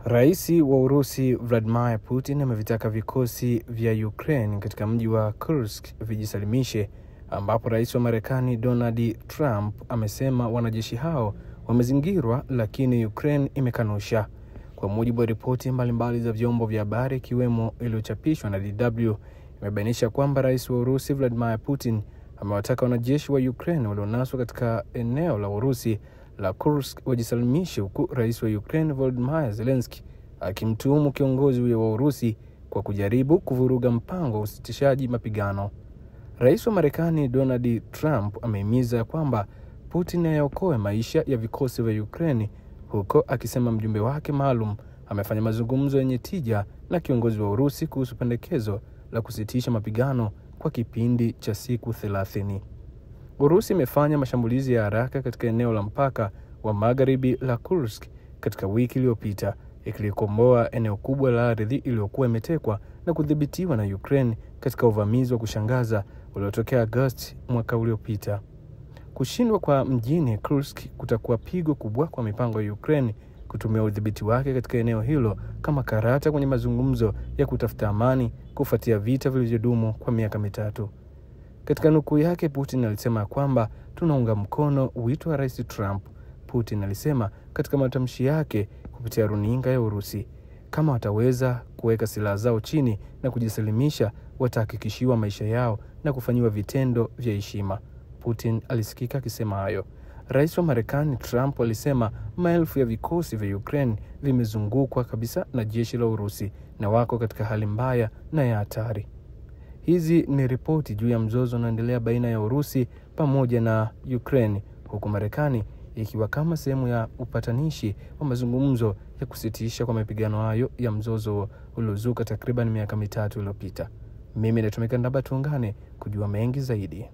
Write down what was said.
Rais wa Urusi Vladimir Putin amevitaka vikosi vya Ukraine katika mji wa Kursk vijisalimishe, ambapo rais wa Marekani Donald Trump amesema wanajeshi hao wamezingirwa, lakini Ukraine imekanusha. Kwa mujibu wa ripoti mbalimbali za vyombo vya habari ikiwemo iliyochapishwa na DW, imebainisha kwamba rais wa Urusi Vladimir Putin amewataka wanajeshi wa Ukraine walionaswa katika eneo la Urusi la Kursk wajisalimishe, huku rais wa Ukraine Volodymyr Zelensky akimtuhumu kiongozi huyo wa Urusi kwa kujaribu kuvuruga mpango wa usitishaji mapigano. Rais wa Marekani Donald Trump amehimiza kwamba Putin ayaokoe maisha ya vikosi vya Ukraine, huko akisema mjumbe wake maalum amefanya mazungumzo yenye tija na kiongozi wa Urusi kuhusu pendekezo la kusitisha mapigano kwa kipindi cha siku 30. Urusi imefanya mashambulizi ya haraka katika eneo la mpaka wa magharibi la Kursk katika wiki iliyopita, ikilikomboa eneo kubwa la ardhi iliyokuwa imetekwa na kudhibitiwa na Ukraine katika uvamizi wa kushangaza uliotokea Agosti mwaka uliopita. Kushindwa kwa mjini Kursk kutakuwa pigo kubwa kwa mipango ya Ukraine kutumia udhibiti wake katika eneo hilo kama karata kwenye mazungumzo ya kutafuta amani kufuatia vita vilivyodumu kwa miaka 3. Katika nukuu yake, Putin alisema kwamba tunaunga mkono wito wa Rais Trump. Putin alisema katika matamshi yake kupitia runinga ya Urusi, kama wataweza kuweka silaha zao chini na kujisalimisha, watahakikishiwa maisha yao na kufanyiwa vitendo vya heshima. Putin alisikika akisema hayo. Rais wa Marekani Trump alisema maelfu ya vikosi vya Ukraine vimezungukwa kabisa na jeshi la Urusi na wako katika hali mbaya na ya hatari. Hizi ni ripoti juu ya mzozo unaoendelea baina ya Urusi pamoja na Ukraine, huku Marekani ikiwa kama sehemu ya upatanishi wa mazungumzo ya kusitisha kwa mapigano hayo ya mzozo uliozuka takriban miaka 3 iliyopita. Mimi natumika ndaba, tuungane kujua mengi zaidi.